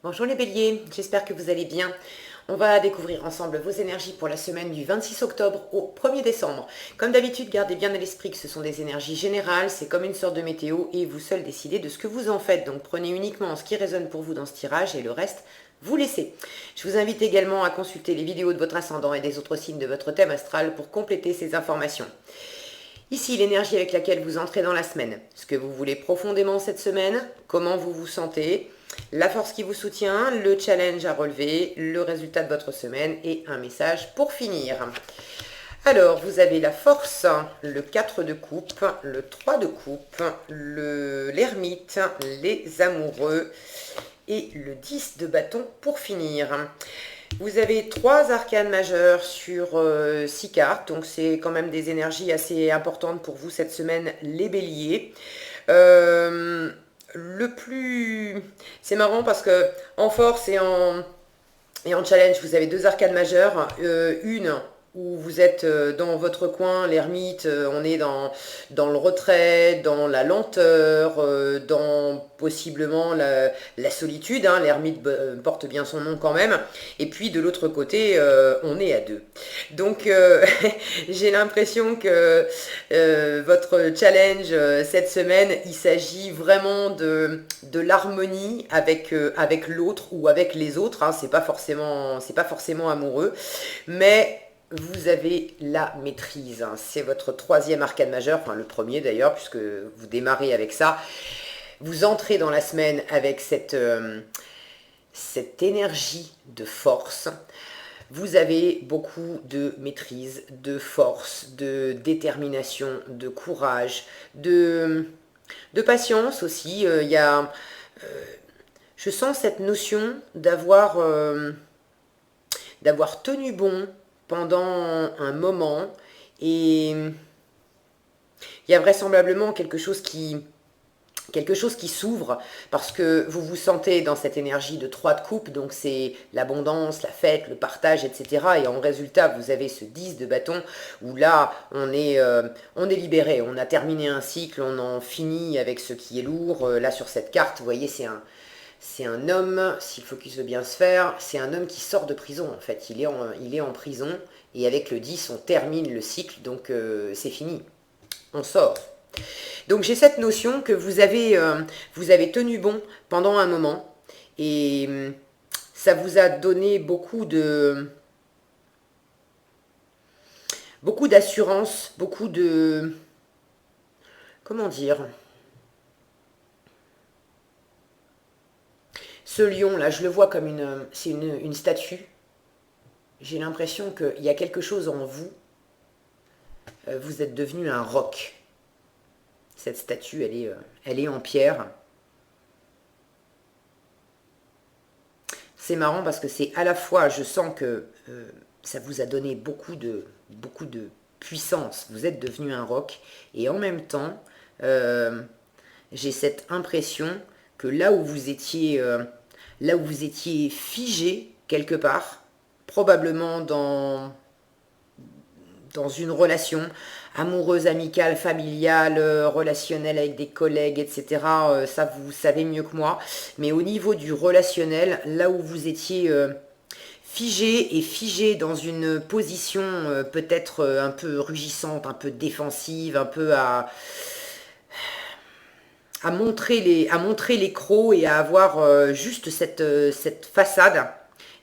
Bonjour les béliers, j'espère que vous allez bien. On va découvrir ensemble vos énergies pour la semaine du 26 octobre au 1er décembre. Comme d'habitude, gardez bien à l'esprit que ce sont des énergies générales, c'est comme une sorte de météo et vous seul décidez de ce que vous en faites. Donc prenez uniquement ce qui résonne pour vous dans ce tirage et le reste, vous laissez. Je vous invite également à consulter les vidéos de votre ascendant et des autres signes de votre thème astral pour compléter ces informations. Ici, l'énergie avec laquelle vous entrez dans la semaine, ce que vous voulez profondément cette semaine, comment vous vous sentez, la force qui vous soutient, le challenge à relever, le résultat de votre semaine et un message pour finir. Alors, vous avez la force, le 4 de coupe, le 3 de coupe, l'ermite, les amoureux et le 10 de bâton pour finir. Vous avez 3 arcanes majeures sur 6 cartes, donc c'est quand même des énergies assez importantes pour vous cette semaine, les béliers. C'est marrant parce que en force et en challenge, vous avez 2 arcanes majeures, une où vous êtes dans votre coin, l'ermite, on est dans le retrait, dans la lenteur, dans possiblement la solitude, hein, l'ermite porte bien son nom quand même, et puis de l'autre côté, on est à 2. Donc j'ai l'impression que votre challenge cette semaine, il s'agit vraiment de l'harmonie avec l'autre ou avec les autres, hein, c'est pas forcément amoureux, mais vous avez la maîtrise, hein. C'est votre 3e arcane majeur, enfin le premier d'ailleurs, puisque vous démarrez avec ça. Vous entrez dans la semaine avec cette énergie de force. Vous avez beaucoup de maîtrise, de force, de détermination, de courage, de patience aussi. Je sens cette notion d'avoir tenu bon pendant un moment, et il y a vraisemblablement quelque chose qui s'ouvre parce que vous vous sentez dans cette énergie de 3 de coupe, donc c'est l'abondance, la fête, le partage, etc. Et en résultat, vous avez ce 10 de bâton où là, on est libéré, on a terminé un cycle, on en finit avec ce qui est lourd. Là, sur cette carte, vous voyez, c'est un homme, si le focus veut bien se faire, c'est un homme qui sort de prison en fait. Il est en prison et avec le 10, on termine le cycle, donc c'est fini. On sort. Donc j'ai cette notion que vous avez tenu bon pendant un moment et ça vous a donné beaucoup d'assurance, beaucoup de... Comment dire? Ce lion là, je le vois comme c'est une statue. J'ai l'impression qu'il y a quelque chose en vous. Vous êtes devenu un roc. Cette statue, elle est en pierre. C'est marrant parce que c'est à la fois, je sens que ça vous a donné beaucoup de puissance. Vous êtes devenu un roc. Et en même temps, j'ai cette impression que là où vous étiez figé quelque part, probablement dans une relation amoureuse, amicale, familiale, relationnelle avec des collègues, etc. Ça, vous savez mieux que moi. Mais au niveau du relationnel, là où vous étiez figé dans une position peut-être un peu rugissante, un peu défensive, un peu à montrer les crocs et à avoir juste cette façade,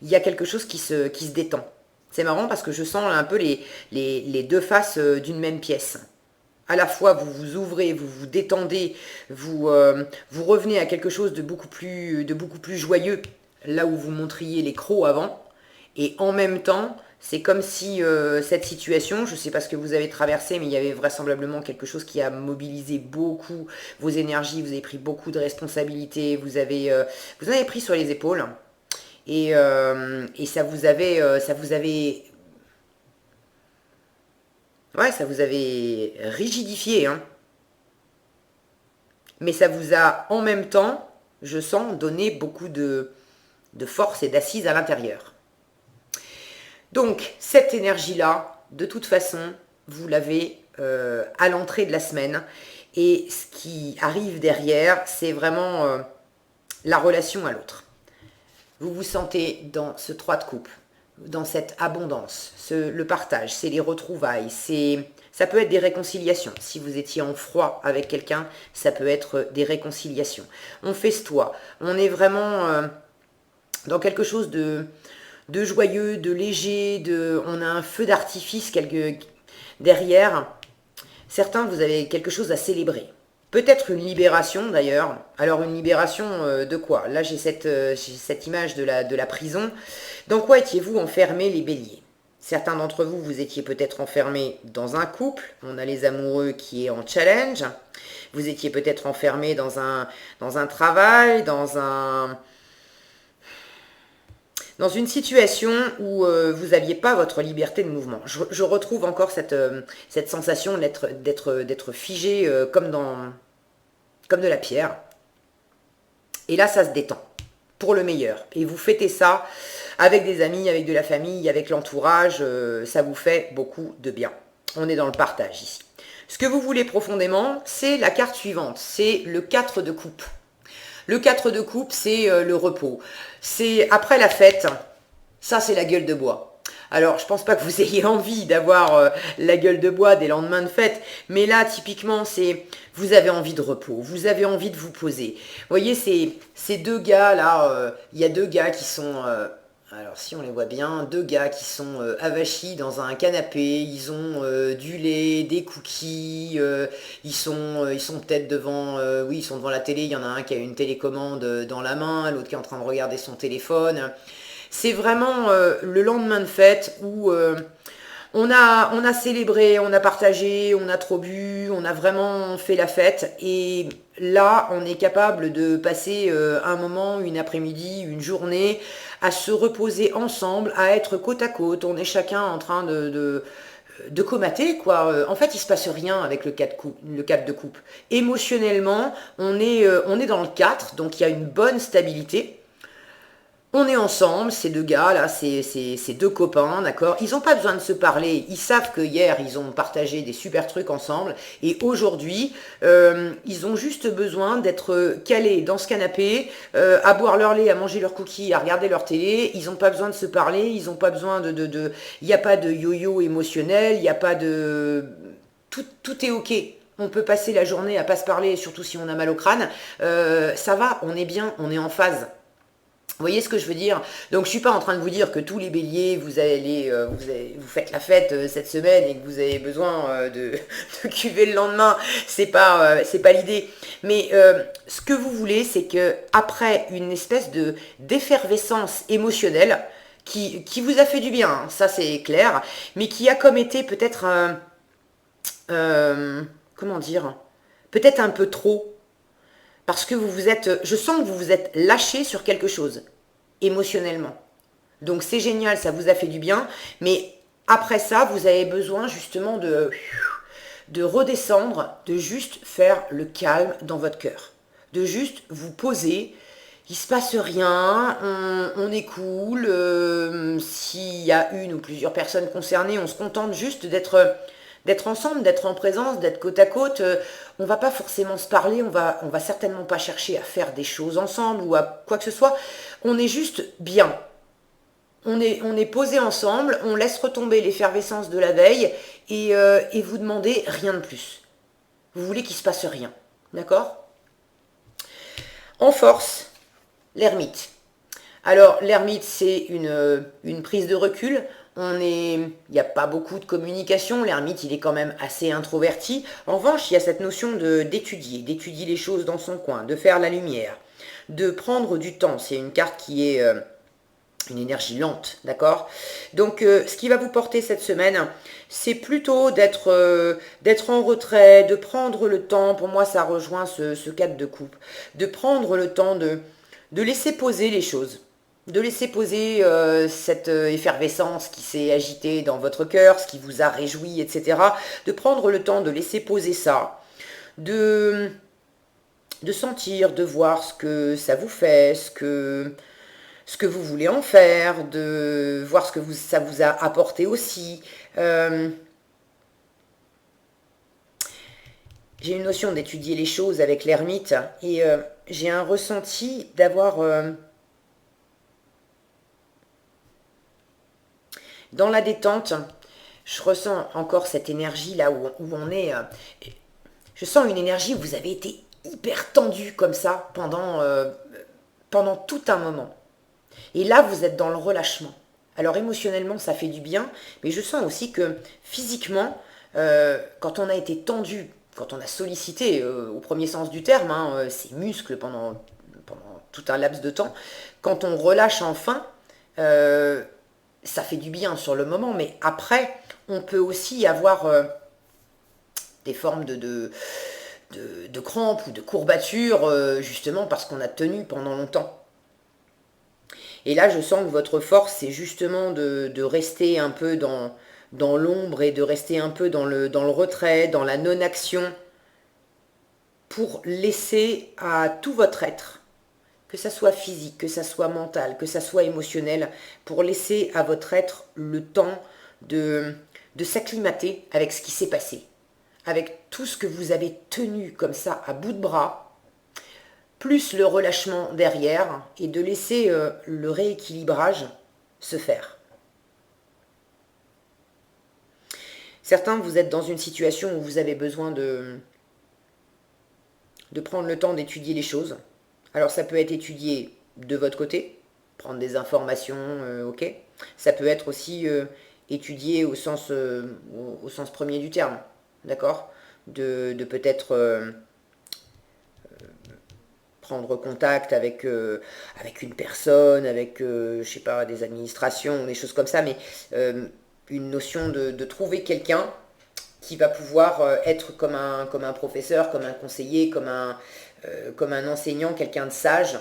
il y a quelque chose qui se détend. C'est marrant parce que je sens un peu les deux faces d'une même pièce. À la fois, vous vous ouvrez, vous vous détendez, vous revenez à quelque chose de beaucoup plus joyeux, là où vous montriez les crocs avant. Et en même temps, c'est comme si cette situation, je ne sais pas ce que vous avez traversé, mais il y avait vraisemblablement quelque chose qui a mobilisé beaucoup vos énergies, vous avez pris beaucoup de responsabilités, vous en avez pris sur les épaules. Et ça vous avait rigidifié, hein. Mais ça vous a en même temps, je sens, donné beaucoup de force et d'assises à l'intérieur. Donc cette énergie-là, de toute façon, vous l'avez à l'entrée de la semaine. Et ce qui arrive derrière, c'est vraiment la relation à l'autre. vous vous sentez dans ce 3 de coupe, dans cette abondance, le partage, c'est les retrouvailles, ça peut être des réconciliations. Si vous étiez en froid avec quelqu'un, ça peut être des réconciliations. On festoie, on est vraiment dans quelque chose de joyeux, de léger, on a un feu d'artifice derrière. Certains, vous avez quelque chose à célébrer. Peut-être une libération d'ailleurs. Alors une libération de quoi? Là j'ai cette image de la prison. Dans quoi étiez-vous enfermés les béliers? Certains d'entre vous, vous étiez peut-être enfermés dans un couple. On a les amoureux qui est en challenge. Vous étiez peut-être enfermés dans un travail, dans une situation où vous n'aviez pas votre liberté de mouvement. Je retrouve encore cette sensation d'être figé comme de la pierre. Et là, ça se détend, pour le meilleur. Et vous fêtez ça avec des amis, avec de la famille, avec l'entourage. Ça vous fait beaucoup de bien. On est dans le partage ici. Ce que vous voulez profondément, c'est la carte suivante. C'est le 4 de coupe. Le 4 de coupe, c'est le repos. C'est après la fête, ça c'est la gueule de bois. Alors, je pense pas que vous ayez envie d'avoir la gueule de bois des lendemains de fête, mais là, typiquement, vous avez envie de repos, vous avez envie de vous poser. Vous voyez, ces deux gars là, il y a deux gars qui sont... alors si on les voit bien, deux gars qui sont avachis dans un canapé, ils ont du lait, des cookies, ils sont peut-être devant, oui ils sont devant la télé, il y en a un qui a une télécommande dans la main, l'autre qui est en train de regarder son téléphone. C'est vraiment le lendemain de fête où on a célébré, on a partagé, on a trop bu, on a vraiment fait la fête et là on est capable de passer un moment, une après-midi, une journée à se reposer ensemble, à être côte à côte. On est chacun en train de comater quoi. En fait il se passe rien avec le 4 de coupe. Émotionnellement on est dans le 4, donc il y a une bonne stabilité. On est ensemble, ces deux gars là, ces deux copains, d'accord. Ils n'ont pas besoin de se parler, ils savent que hier ils ont partagé des super trucs ensemble et aujourd'hui ils ont juste besoin d'être calés dans ce canapé, à boire leur lait, à manger leurs cookies, à regarder leur télé. Ils n'ont pas besoin de se parler, ils n'ont pas besoin il n'y a pas de yo-yo émotionnel, il n'y a pas de... Tout est ok. On peut passer la journée à pas se parler, surtout si on a mal au crâne. Ça va, on est bien, on est en phase. Vous voyez ce que je veux dire? Donc je suis pas en train de vous dire que tous les béliers, vous faites la fête cette semaine et que vous avez besoin de cuver le lendemain. C'est pas l'idée. Mais ce que vous voulez, c'est que après une espèce d'effervescence émotionnelle qui vous a fait du bien, hein, ça c'est clair, mais qui a comme été peut-être comment dire, peut-être un peu trop. Parce que je sens que vous vous êtes lâché sur quelque chose, émotionnellement. Donc c'est génial, ça vous a fait du bien, mais après ça, vous avez besoin justement de redescendre, de juste faire le calme dans votre cœur. De juste vous poser, il se passe rien, on est cool, s'il y a une ou plusieurs personnes concernées, on se contente juste d'être ensemble, d'être en présence, d'être côte à côte. On va pas forcément se parler, on va certainement pas chercher à faire des choses ensemble ou à quoi que ce soit. On est juste bien. On est posé ensemble, on laisse retomber l'effervescence de la veille et vous demandez rien de plus. Vous voulez qu'il se passe rien. D'accord? En force, l'ermite. Alors, l'ermite, c'est une prise de recul. Il n'y a pas beaucoup de communication. L'ermite, il est quand même assez introverti. En revanche, il y a cette notion d'étudier les choses dans son coin, de faire la lumière, de prendre du temps. C'est une carte qui est une énergie lente, d'accord? Donc, ce qui va vous porter cette semaine, c'est plutôt d'être en retrait, de prendre le temps. Pour moi, ça rejoint ce 4 de coupe. De prendre le temps de laisser poser les choses. De laisser poser cette effervescence qui s'est agitée dans votre cœur, ce qui vous a réjoui, etc. De prendre le temps de laisser poser ça, de sentir, de voir ce que ça vous fait, ce que vous voulez en faire, de voir ce que ça vous a apporté aussi. J'ai une notion d'étudier les choses avec l'ermite et j'ai un ressenti d'avoir... Dans la détente, je ressens encore cette énergie là où on est. Je sens une énergie où vous avez été hyper tendu comme ça pendant tout un moment. Et là, vous êtes dans le relâchement. Alors émotionnellement, ça fait du bien, mais je sens aussi que physiquement, quand on a été tendu, quand on a sollicité, au premier sens du terme, hein, ses muscles pendant tout un laps de temps, quand on relâche enfin, euh, ça fait du bien sur le moment, mais après, on peut aussi avoir des formes de crampes ou de courbatures, justement parce qu'on a tenu pendant longtemps. Et là, je sens que votre force, c'est justement de rester un peu dans l'ombre et de rester un peu dans le retrait, dans la non-action, pour laisser à tout votre être, que ça soit physique, que ça soit mental, que ça soit émotionnel, pour laisser à votre être le temps de s'acclimater avec ce qui s'est passé, avec tout ce que vous avez tenu comme ça à bout de bras, plus le relâchement derrière, et de laisser le rééquilibrage se faire. Certains, vous êtes dans une situation où vous avez besoin de prendre le temps d'étudier les choses. Alors ça peut être étudié de votre côté, prendre des informations, ok. Ça peut être aussi étudié au sens premier du terme, d'accord, de peut-être prendre contact avec une personne, avec, je sais pas, des administrations, des choses comme ça, mais une notion de trouver quelqu'un qui va pouvoir être comme un professeur, comme un conseiller, comme un enseignant, quelqu'un de sage,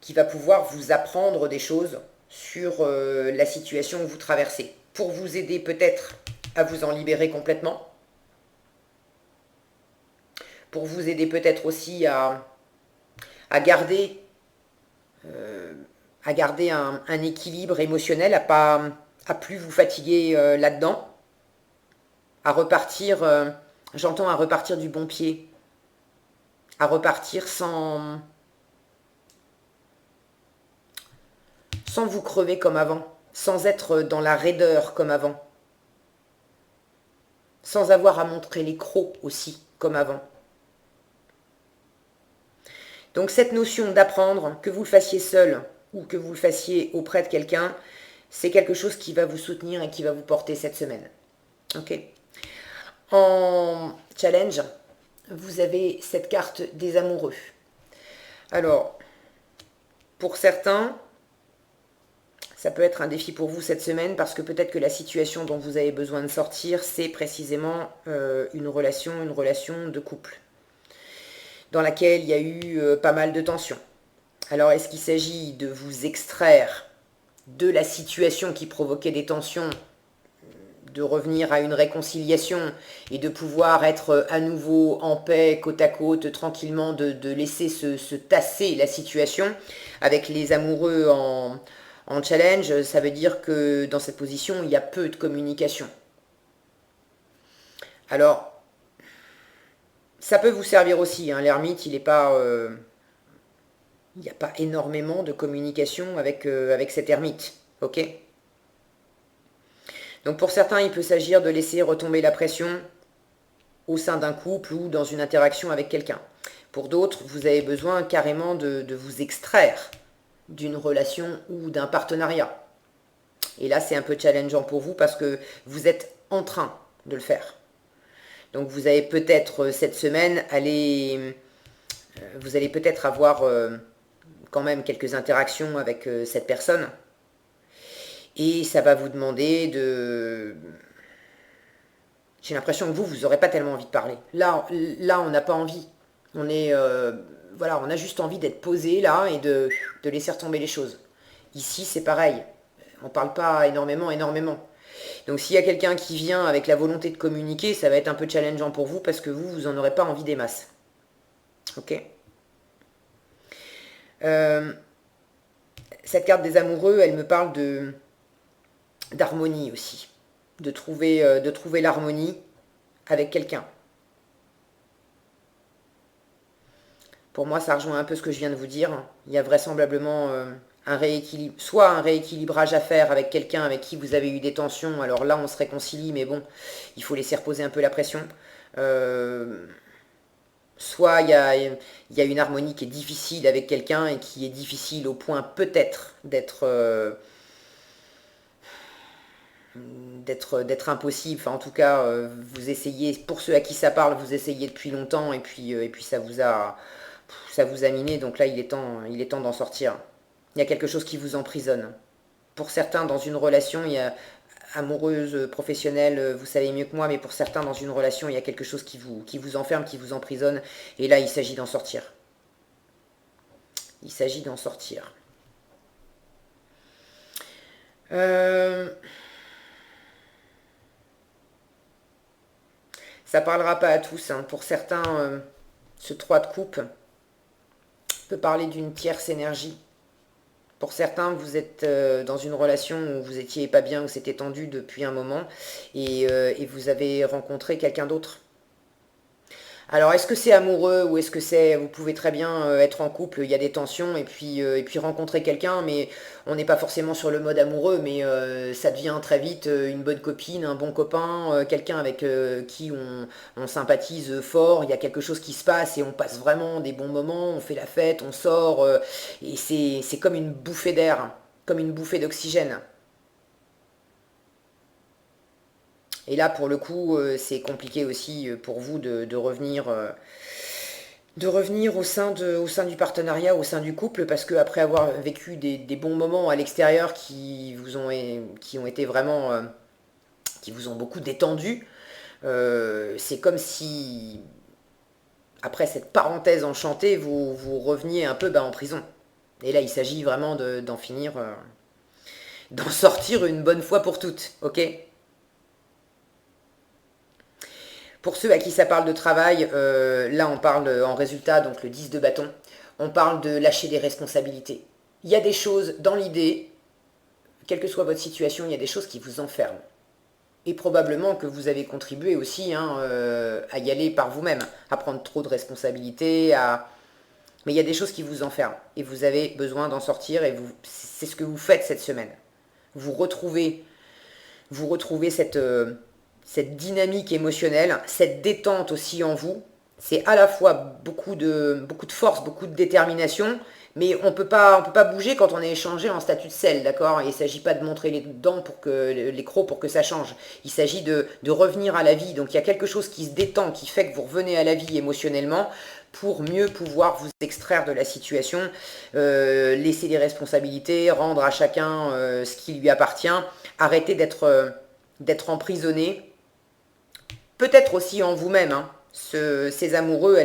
qui va pouvoir vous apprendre des choses sur la situation que vous traversez, pour vous aider peut-être à vous en libérer complètement, pour vous aider peut-être aussi à garder, un équilibre émotionnel, à plus vous fatiguer là-dedans, à repartir, j'entends à repartir du bon pied, à repartir sans vous crever comme avant, sans être dans la raideur comme avant, sans avoir à montrer les crocs aussi comme avant. Donc cette notion d'apprendre, que vous le fassiez seul ou que vous le fassiez auprès de quelqu'un, c'est quelque chose qui va vous soutenir et qui va vous porter cette semaine. Ok. En challenge, vous avez cette carte des amoureux. Alors, pour certains, ça peut être un défi pour vous cette semaine parce que peut-être que la situation dont vous avez besoin de sortir, c'est précisément une relation de couple, dans laquelle il y a eu pas mal de tensions. Alors, est-ce qu'il s'agit de vous extraire de la situation qui provoquait des tensions, de revenir à une réconciliation et de pouvoir être à nouveau en paix, côte à côte, tranquillement, de laisser se tasser la situation avec les amoureux en challenge? Ça veut dire que dans cette position, il y a peu de communication. Alors, ça peut vous servir aussi, hein. L'ermite, il n'est pas... il n'y a pas énormément de communication avec cet ermite, ok? Donc pour certains, il peut s'agir de laisser retomber la pression au sein d'un couple ou dans une interaction avec quelqu'un. Pour d'autres, vous avez besoin carrément de vous extraire d'une relation ou d'un partenariat. Et là, c'est un peu challengeant pour vous parce que vous êtes en train de le faire. Donc vous allez peut-être cette semaine vous allez peut-être avoir quand même quelques interactions avec cette personne. Et ça va vous demander de... J'ai l'impression que vous n'aurez pas tellement envie de parler. Là on n'a pas envie. On est... voilà, on a juste envie d'être posé là et de laisser retomber les choses. Ici, c'est pareil. On ne parle pas énormément. Donc s'il y a quelqu'un qui vient avec la volonté de communiquer, ça va être un peu challengeant pour vous parce que vous n'en aurez pas envie des masses. Ok. Cette carte des amoureux, elle me parle d'harmonie aussi. De trouver l'harmonie avec quelqu'un. Pour moi, ça rejoint un peu ce que je viens de vous dire. Il y a vraisemblablement soit un rééquilibrage à faire avec quelqu'un avec qui vous avez eu des tensions. Alors là, on se réconcilie, mais bon, il faut laisser reposer un peu la pression. Soit il y a une harmonie qui est difficile avec quelqu'un et qui est difficile au point peut-être d'être impossible. Enfin, en tout cas, vous essayez, pour ceux à qui ça parle, vous essayez depuis longtemps et puis ça vous a miné. Donc là, il est temps d'en sortir. Il y a quelque chose qui vous emprisonne. Pour certains, dans une relation, il y a amoureuse, professionnelle, vous savez mieux que moi, mais pour certains, dans une relation, il y a quelque chose qui vous enferme, qui vous emprisonne. Et là, il s'agit d'en sortir. Il s'agit d'en sortir. Ça parlera pas à tous, hein. Pour certains, ce 3 de coupe peut parler d'une tierce énergie. Pour certains, vous êtes dans une relation où vous étiez pas bien, où c'était tendu depuis un moment, et vous avez rencontré quelqu'un d'autre. Alors, est-ce que c'est amoureux ou est-ce que vous pouvez très bien être en couple, il y a des tensions, et puis rencontrer quelqu'un, mais on n'est pas forcément sur le mode amoureux, mais ça devient très vite une bonne copine, un bon copain, quelqu'un avec qui on sympathise fort, il y a quelque chose qui se passe et on passe vraiment des bons moments, on fait la fête, on sort, et c'est comme une bouffée d'air, comme une bouffée d'oxygène. Et là, pour le coup, c'est compliqué aussi pour vous de revenir au sein du partenariat, au sein du couple, parce que après avoir vécu des bons moments à l'extérieur qui ont été vraiment, qui vous ont beaucoup détendu, c'est comme si, après cette parenthèse enchantée, vous reveniez un peu en prison. Et là, il s'agit vraiment d'en finir, d'en sortir une bonne fois pour toutes, ok? Pour ceux à qui ça parle de travail, là on parle en résultat, donc le 10 de bâton, on parle de lâcher des responsabilités. Il y a des choses dans l'idée, quelle que soit votre situation, il y a des choses qui vous enferment. Et probablement que vous avez contribué aussi, hein, à y aller par vous-même, à prendre trop de responsabilités, mais il y a des choses qui vous enferment. Et vous avez besoin d'en sortir, et c'est ce que vous faites cette semaine. Vous retrouvez, cette dynamique émotionnelle, cette détente aussi en vous. C'est à la fois beaucoup de force, beaucoup de détermination, mais on peut pas bouger quand on est échangé en statut de sel, d'accord? Il ne s'agit pas de montrer les dents les crocs pour que ça change. Il s'agit de revenir à la vie. Donc il y a quelque chose qui se détend, qui fait que vous revenez à la vie émotionnellement pour mieux pouvoir vous extraire de la situation, laisser des responsabilités, rendre à chacun ce qui lui appartient, arrêter d'être emprisonné, peut-être aussi en vous-même, hein. Ces amoureux,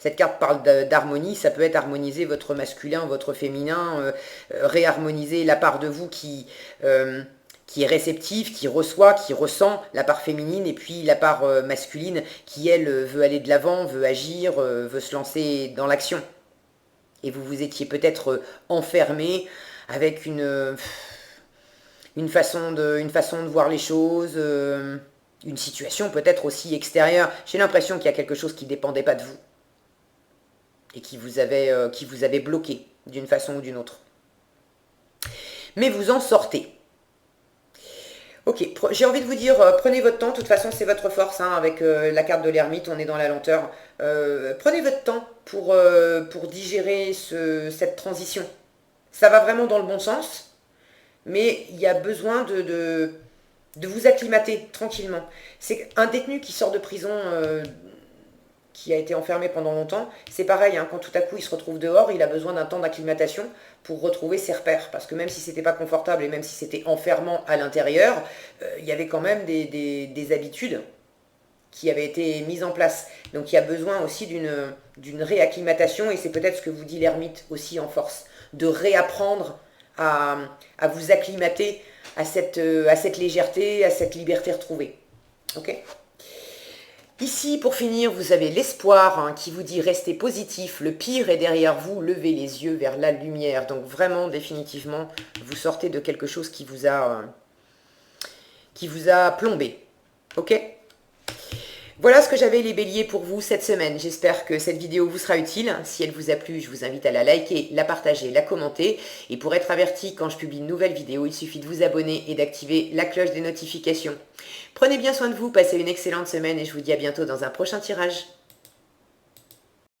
cette carte parle d'harmonie, ça peut être harmoniser votre masculin, votre féminin, réharmoniser la part de vous qui est réceptive, qui reçoit, qui ressent la part féminine, et puis la part masculine qui, elle, veut aller de l'avant, veut agir, veut se lancer dans l'action. Et vous vous étiez peut-être enfermé avec une façon de voir les choses, une situation peut-être aussi extérieure. J'ai l'impression qu'il y a quelque chose qui ne dépendait pas de vous et qui vous avait bloqué d'une façon ou d'une autre. Mais vous en sortez. Ok, j'ai envie de vous dire, prenez votre temps, de toute façon c'est votre force, hein, avec la carte de l'ermite, on est dans la lenteur. Prenez votre temps pour digérer cette transition. Ça va vraiment dans le bon sens, mais il y a besoin de vous acclimater tranquillement. C'est un détenu qui sort de prison, qui a été enfermé pendant longtemps, c'est pareil, hein, quand tout à coup il se retrouve dehors, il a besoin d'un temps d'acclimatation pour retrouver ses repères. Parce que même si c'était pas confortable et même si c'était enfermant à l'intérieur, il y avait quand même des habitudes qui avaient été mises en place. Donc il y a besoin aussi d'une réacclimatation, et c'est peut-être ce que vous dit l'ermite aussi en force, de réapprendre à vous acclimater à cette légèreté, à cette liberté retrouvée. Ok ? Ici, pour finir, vous avez l'espoir, hein, qui vous dit restez positif, le pire est derrière vous, levez les yeux vers la lumière. Donc vraiment, définitivement, vous sortez de quelque chose qui vous a plombé. Ok ? Voilà ce que j'avais les béliers pour vous cette semaine. J'espère que cette vidéo vous sera utile. Si elle vous a plu, je vous invite à la liker, la partager, la commenter. Et pour être averti quand je publie une nouvelle vidéo, il suffit de vous abonner et d'activer la cloche des notifications. Prenez bien soin de vous, passez une excellente semaine et je vous dis à bientôt dans un prochain tirage.